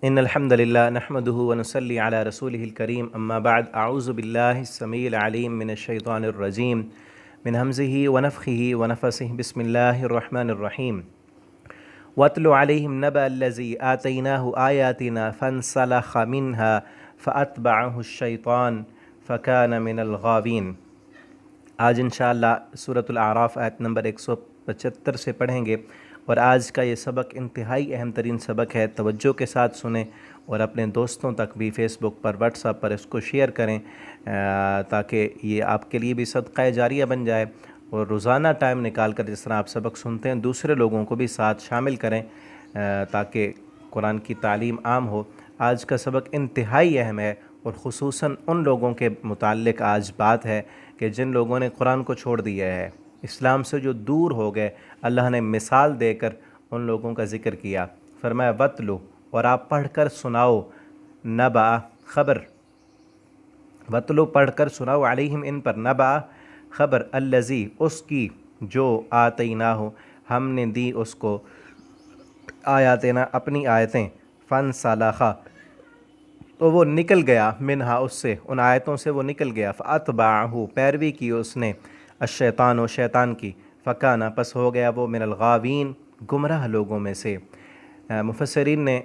إن الحمد لله نحمده ونصلي على رسوله الكريم أما بعد أعوذ بالله السميع العليم من الشيطان الرجيم من همزه ونفخه ونفسه بسم الله الرحمن الرحيم واتل عليهم نبأ الذي آتيناه آياتنا فانسلخ منها فأتبعه الشيطان فكان من الغاوين۔ آج انشاءاللہ سورۃ الاعراف آیت نمبر 175 سے پڑھیں گے، اور آج کا یہ سبق انتہائی اہم ترین سبق ہے۔ توجہ کے ساتھ سنیں اور اپنے دوستوں تک بھی فیس بک پر، واٹس ایپ پر اس کو شیئر کریں تاکہ یہ آپ کے لیے بھی صدقہ جاریہ بن جائے، اور روزانہ ٹائم نکال کر جس طرح آپ سبق سنتے ہیں دوسرے لوگوں کو بھی ساتھ شامل کریں تاکہ قرآن کی تعلیم عام ہو۔ آج کا سبق انتہائی اہم ہے، اور خصوصاً ان لوگوں کے متعلق آج بات ہے کہ جن لوگوں نے قرآن کو چھوڑ دیا ہے، اسلام سے جو دور ہو گئے۔ اللہ نے مثال دے کر ان لوگوں کا ذکر کیا، فرمایا وَاتْلُ، اور آپ پڑھ کر سناؤ، نبأ خبر، وَاتْلُ پڑھ کر سناؤ، علیہم ان پر، نبأ خبر، الذی اس کی، جو آتیناہ ہم نے دی اس کو، آیاتنا اپنی آیتیں، فانسلخ تو وہ نکل گیا، منہا اس سے، ان آیتوں سے وہ نکل گیا، فاتبعہ پیروی کی اس نے، الشیطان و شیطان کی، فکانہ پس ہو گیا وہ، من الغاوین گمراہ لوگوں میں سے۔ مفسرین نے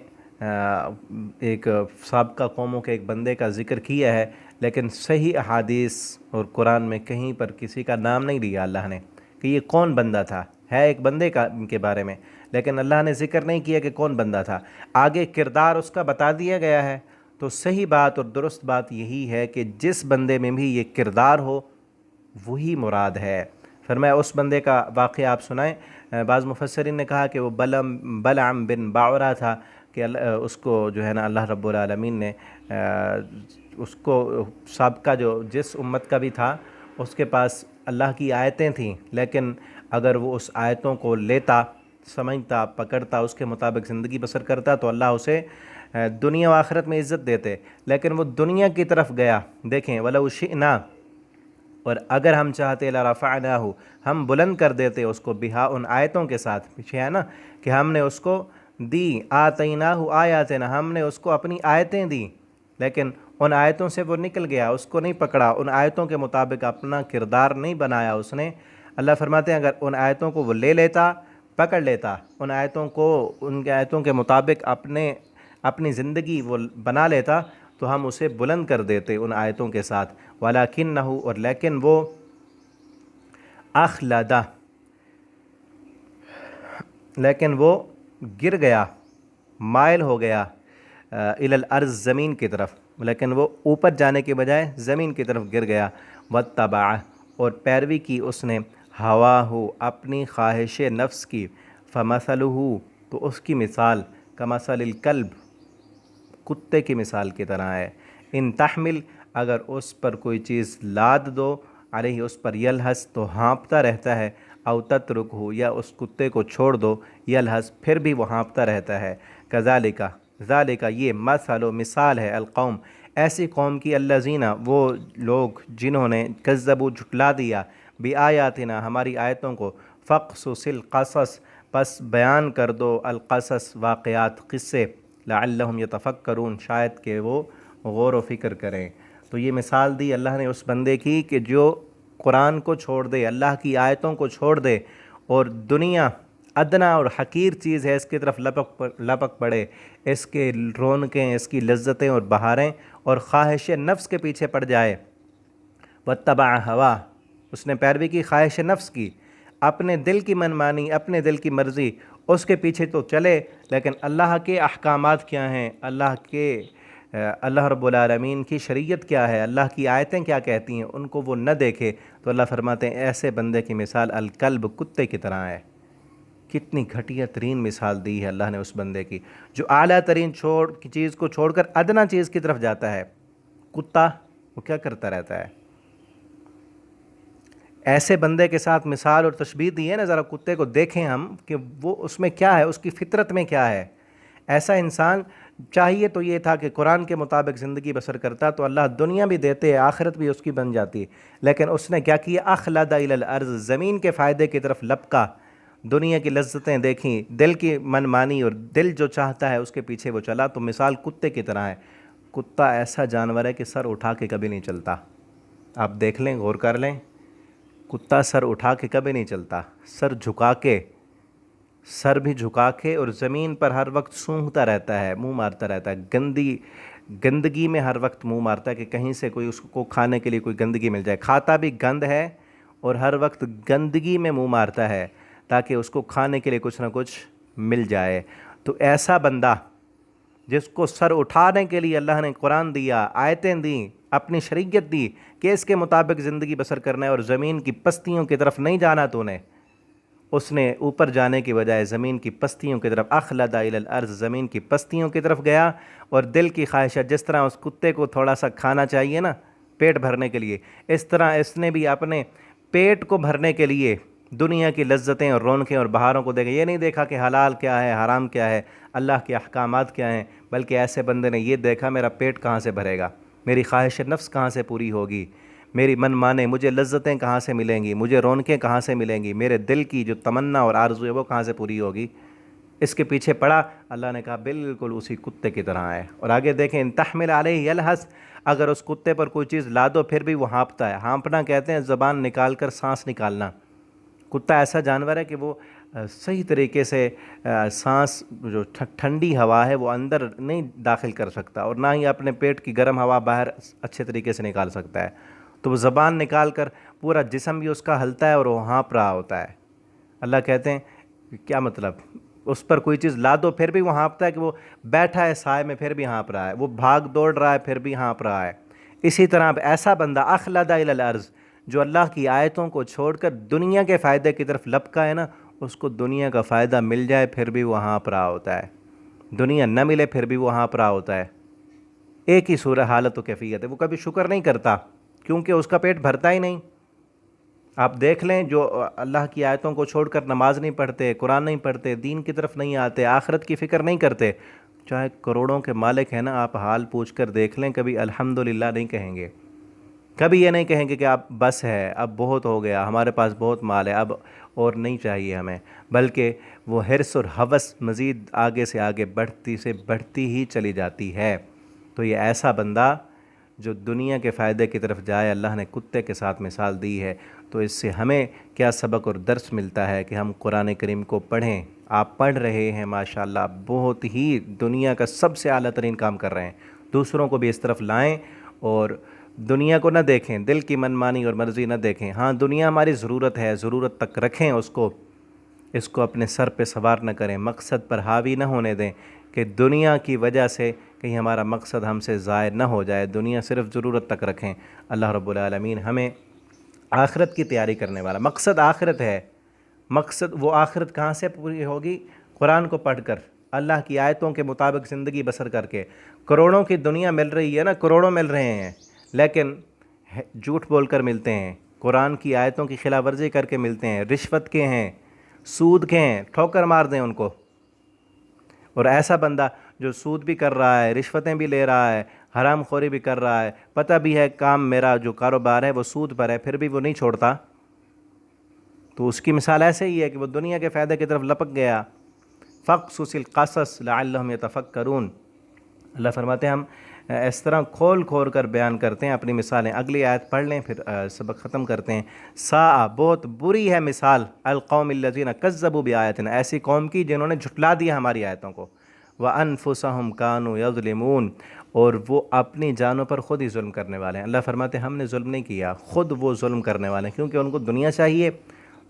ایک سابقہ قوموں کے ایک بندے کا ذکر کیا ہے، لیکن صحیح احادیث اور قرآن میں کہیں پر کسی کا نام نہیں لیا اللہ نے کہ یہ کون بندہ تھا۔ ہے ایک بندے کے بارے میں، لیکن اللہ نے ذکر نہیں کیا کہ کون بندہ تھا۔ آگے کردار اس کا بتا دیا گیا ہے، تو صحیح بات اور درست بات یہی ہے کہ جس بندے میں بھی یہ کردار ہو وہی مراد ہے۔ فرمایا اس بندے کا واقعہ آپ سنائیں۔ بعض مفسرین نے کہا کہ وہ بلعم بن باعرہ تھا، کہ اس کو جو ہے نا اللہ رب العالمین نے اس کو سابقہ جو جس امت کا بھی تھا اس کے پاس اللہ کی آیتیں تھیں، لیکن اگر وہ اس آیتوں کو لیتا، سمجھتا، پکڑتا، اس کے مطابق زندگی بسر کرتا تو اللہ اسے دنیا و آخرت میں عزت دیتے، لیکن وہ دنیا کی طرف گیا۔ دیکھیں وَلَوْ شِئْنَا، اور اگر ہم چاہتے لَرَفَعْنَاهُ ہم بلند کر دیتے اس کو، بہا ان آیتوں کے ساتھ، پیچھے ہے نا کہ ہم نے اس کو دی، آتیناہ آیاتنا ہم نے اس کو اپنی آیتیں دی، لیکن ان آیتوں سے وہ نکل گیا، اس کو نہیں پکڑا، ان آیتوں کے مطابق اپنا کردار نہیں بنایا اس نے۔ اللہ فرماتے ہیں اگر ان آیتوں کو وہ لے لیتا، پکڑ لیتا، ان آیتوں کو، ان کے آیتوں کے مطابق اپنی زندگی وہ بنا لیتا تو ہم اسے بلند کر دیتے ان آیتوں کے ساتھ۔ وَلَكِنَّهُ اور لیکن وہ، اخلد لیکن وہ گر گیا، مائل ہو گیا، الی الارض زمین کی طرف، لیکن وہ اوپر جانے کے بجائے زمین کی طرف گر گیا۔ واتبع اور پیروی کی اس نے، ہواہ اپنی خواہش نفس کی، فمثلہ تو اس کی مثال، کمثل الکلب کتے کی مثال کی طرح ہے، ان تحمل اگر اس پر کوئی چیز لاد دو، علیہ اس پر، یلہس تو ہانپتا رہتا ہے، او تترکہ یا اس کتے کو چھوڑ دو، یلہس پھر بھی وہ ہانپتا رہتا ہے۔ کذالک ذالک یہ، مثل و مثال ہے، القوم ایسی قوم کی، الذین وہ لوگ جنہوں نے، کذبوا جھٹلا دیا، بآیاتنا ہماری آیتوں کو، فاقصص القصص پس بیان کر دو، القصص واقعات، قصے، لعلہم یتفکرون شاید کہ وہ غور و فکر کریں۔ تو یہ مثال دی اللہ نے اس بندے کی کہ جو قرآن کو چھوڑ دے، اللہ کی آیتوں کو چھوڑ دے، اور دنیا ادنا اور حقیر چیز ہے اس کی طرف لپک پڑے، اس کے رونقیں، اس کی لذتیں اور بہاریں، اور خواہش نفس کے پیچھے پڑ جائے۔ واتبع ہوا اس نے پیروی کی خواہش نفس کی، اپنے دل کی منمانی، اپنے دل کی مرضی، اس کے پیچھے تو چلے، لیکن اللہ کے احکامات کیا ہیں، اللہ رب العالمین کی شریعت کیا ہے، اللہ کی آیتیں کیا کہتی ہیں، ان کو وہ نہ دیکھے، تو اللہ فرماتے ہیں ایسے بندے کی مثال الکلب کتے کی طرح ہے۔ کتنی گھٹیا ترین مثال دی ہے اللہ نے اس بندے کی، جو اعلیٰ ترین چیز کو چھوڑ کر ادنا چیز کی طرف جاتا ہے۔ کتا وہ کیا کرتا رہتا ہے؟ ایسے بندے کے ساتھ مثال اور تشبیہ دی ہے نا، ذرا کتے کو دیکھیں ہم کہ وہ اس میں کیا ہے، اس کی فطرت میں کیا ہے۔ ایسا انسان چاہیے تو یہ تھا کہ قرآن کے مطابق زندگی بسر کرتا تو اللہ دنیا بھی دیتے، آخرت بھی اس کی بن جاتی، لیکن اس نے کیا کیا، اخلد الی الارض زمین کے فائدے کی طرف لپکا، دنیا کی لذتیں دیکھیں، دل کی من مانی اور دل جو چاہتا ہے اس کے پیچھے وہ چلا، تو مثال کتے کی طرح ہے۔ کتا ایسا جانور ہے کہ سر اٹھا کے کبھی نہیں چلتا، آپ دیکھ لیں، غور کر لیں، کتا سر اٹھا کے کبھی نہیں چلتا، سر بھی جھکا کے اور زمین پر ہر وقت سونگھتا رہتا ہے، منہ مارتا رہتا ہے، گندگی میں ہر وقت منہ مارتا ہے کہ کہیں سے کوئی اس کو کھانے کے لیے کوئی گندگی مل جائے، کھاتا بھی گند ہے اور ہر وقت گندگی میں منہ مارتا ہے تاکہ اس کو کھانے کے لیے کچھ نہ کچھ مل جائے۔ تو ایسا بندہ جس کو سر اٹھانے کے لیے اللہ نے قرآن دیا، آیتیں دیں، اپنی شریعت دی کہ اس کے مطابق زندگی بسر کرنا ہے اور زمین کی پستیوں کی طرف نہیں جانا، تو نے اس نے اوپر جانے کی بجائے زمین کی پستیوں کی طرف، اخلد الی الارض، زمین کی پستیوں کی طرف گیا، اور دل کی خواہشات، جس طرح اس کتے کو تھوڑا سا کھانا چاہیے نا پیٹ بھرنے کے لیے، اس طرح اس نے بھی اپنے پیٹ کو بھرنے کے لیے دنیا کی لذتیں اور رونقیں اور بہاروں کو دیکھا، یہ نہیں دیکھا کہ حلال کیا ہے، حرام کیا ہے، اللہ کے احکامات کیا ہیں، بلکہ ایسے بندے نے یہ دیکھا میرا پیٹ کہاں سے بھرے گا، میری خواہش نفس کہاں سے پوری ہوگی، میری من مانے، مجھے لذتیں کہاں سے ملیں گی، مجھے رونقیں کہاں سے ملیں گی، میرے دل کی جو تمنا اور آرزو ہے وہ کہاں سے پوری ہوگی، اس کے پیچھے پڑا۔ اللہ نے کہا بالکل اسی کتے کی طرح ہے۔ اور آگے دیکھیں، ان تحمل علیہ یلحظ، اگر اس کتے پر کوئی چیز لا دو پھر بھی وہ ہانپتا ہے۔ ہانپنا کہتے ہیں زبان نکال کر سانس نکالنا۔ کتا ایسا جانور ہے کہ وہ صحیح طریقے سے سانس، جو ٹھنڈی ہوا ہے وہ اندر نہیں داخل کر سکتا، اور نہ ہی اپنے پیٹ کی گرم ہوا باہر اچھے طریقے سے نکال سکتا ہے، تو وہ زبان نکال کر پورا جسم بھی اس کا ہلتا ہے اور وہ ہانپ رہا ہوتا ہے۔ اللہ کہتے ہیں کیا مطلب، اس پر کوئی چیز لا دو پھر بھی وہ ہانپتا ہے، کہ وہ بیٹھا ہے سائے میں پھر بھی ہانپ رہا ہے، وہ بھاگ دوڑ رہا ہے پھر بھی ہانپ رہا ہے۔ اسی طرح اب ایسا بندہ اخلد الی الارض، جو اللہ کی آیتوں کو چھوڑ کر دنیا کے فائدے کی طرف لپکا ہے نا، اس کو دنیا کا فائدہ مل جائے پھر بھی وہ ہانپ رہا ہوتا ہے، دنیا نہ ملے پھر بھی وہ ہانپ رہا ہوتا ہے۔ ایک ہی صورت حالت و کیفیت ہے، وہ کبھی شکر نہیں کرتا کیونکہ اس کا پیٹ بھرتا ہی نہیں۔ آپ دیکھ لیں جو اللہ کی آیتوں کو چھوڑ کر نماز نہیں پڑھتے، قرآن نہیں پڑھتے، دین کی طرف نہیں آتے، آخرت کی فکر نہیں کرتے، چاہے کروڑوں کے مالک ہیں نا، آپ حال پوچھ کر دیکھ لیں، کبھی الحمدللہ نہیں کہیں گے، کبھی یہ نہیں کہیں گے کہ اب بس ہے، اب بہت ہو گیا، ہمارے پاس بہت مال ہے، اب اور نہیں چاہیے ہمیں، بلکہ وہ حرص اور ہوس مزید آگے سے آگے بڑھتی ہی چلی جاتی ہے۔ تو یہ ایسا بندہ جو دنیا کے فائدے کی طرف جائے، اللہ نے کتے کے ساتھ مثال دی ہے۔ تو اس سے ہمیں کیا سبق اور درس ملتا ہے کہ ہم قرآن کریم کو پڑھیں۔ آپ پڑھ رہے ہیں ماشاءاللہ، بہت ہی دنیا کا سب سے اعلیٰ ترین کام کر رہے ہیں، دوسروں کو بھی اس طرف لائیں اور دنیا کو نہ دیکھیں، دل کی من مانی اور مرضی نہ دیکھیں۔ ہاں دنیا ہماری ضرورت ہے، ضرورت تک رکھیں اس کو اپنے سر پہ سوار نہ کریں، مقصد پر حاوی نہ ہونے دیں کہ دنیا کی وجہ سے کہیں ہمارا مقصد ہم سے ضائع نہ ہو جائے، دنیا صرف ضرورت تک رکھیں۔ اللہ رب العالمین ہمیں آخرت کی تیاری کرنے والا، مقصد آخرت ہے، مقصد وہ آخرت کہاں سے پوری ہوگی؟ قرآن کو پڑھ کر، اللہ کی آیتوں کے مطابق زندگی بسر کر کے۔ کروڑوں کی دنیا مل رہی ہے نا، کروڑوں مل رہے ہیں، لیکن جھوٹ بول کر ملتے ہیں، قرآن کی آیتوں کی خلاف ورزی کر کے ملتے ہیں، رشوت کے ہیں، سود کے ہیں، ٹھوکر مار دیں ان کو۔ اور ایسا بندہ جو سود بھی کر رہا ہے، رشوتیں بھی لے رہا ہے، حرام خوری بھی کر رہا ہے، پتہ بھی ہے کام میرا جو کاروبار ہے وہ سود پر ہے، پھر بھی وہ نہیں چھوڑتا، تو اس کی مثال ایسے ہی ہے کہ وہ دنیا کے فائدے کی طرف لپک گیا۔ فَقْصُصِ الْقَصَصَ لَعَلَّهُمْ يَتَفَكَّرُونَ، اللہ فرماتے ہیں ہم اس طرح کھول کھول کر بیان کرتے ہیں اپنی مثالیں۔ اگلی آیت پڑھ لیں پھر سبق ختم کرتے ہیں۔ ساء، بہت بری ہے مثال، القوم الذین کذبوا بآیاتنا، ایسی قوم کی جنہوں نے جھٹلا دیا ہماری آیتوں کو، وانفسہم کانوا یظلمون، اور وہ اپنی جانوں پر خود ہی ظلم کرنے والے ہیں۔ اللہ فرماتے ہیں ہم نے ظلم نہیں کیا، خود وہ ظلم کرنے والے ہیں، کیونکہ ان کو دنیا چاہیے،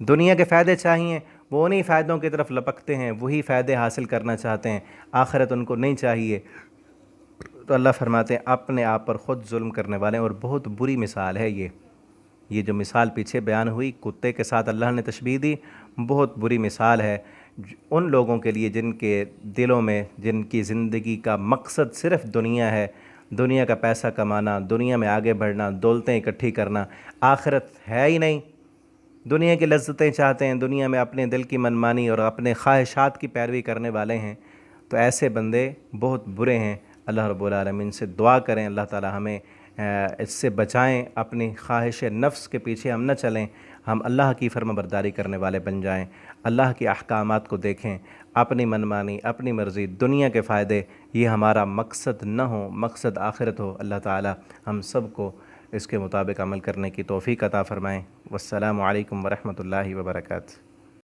دنیا کے فائدے چاہیے، وہ انہی فائدوں کی طرف لپکتے ہیں، وہی فائدے حاصل کرنا چاہتے ہیں، آخرت ان کو نہیں چاہیے۔ تو اللہ فرماتے ہیں اپنے آپ پر خود ظلم کرنے والے ہیں، اور بہت بری مثال ہے یہ جو مثال پیچھے بیان ہوئی، کتے کے ساتھ اللہ نے تشبیہ دی، بہت بری مثال ہے ان لوگوں کے لیے جن کے دلوں میں، جن کی زندگی کا مقصد صرف دنیا ہے، دنیا کا پیسہ کمانا، دنیا میں آگے بڑھنا، دولتیں اکٹھی کرنا، آخرت ہے ہی نہیں، دنیا کی لذتیں چاہتے ہیں، دنیا میں اپنے دل کی منمانی اور اپنے خواہشات کی پیروی کرنے والے ہیں۔ تو ایسے بندے بہت برے ہیں۔ اللہ رب العالمین سے دعا کریں اللہ تعالی ہمیں اس سے بچائیں، اپنی خواہش نفس کے پیچھے ہم نہ چلیں، ہم اللہ کی فرما برداری کرنے والے بن جائیں۔ اللہ کے احکامات کو دیکھیں، اپنی منمانی، اپنی مرضی، دنیا کے فائدے، یہ ہمارا مقصد نہ ہو، مقصد آخرت ہو۔ اللہ تعالی ہم سب کو اس کے مطابق عمل کرنے کی توفیق عطا فرمائیں۔ والسلام علیکم ورحمۃ اللہ وبرکاتہ۔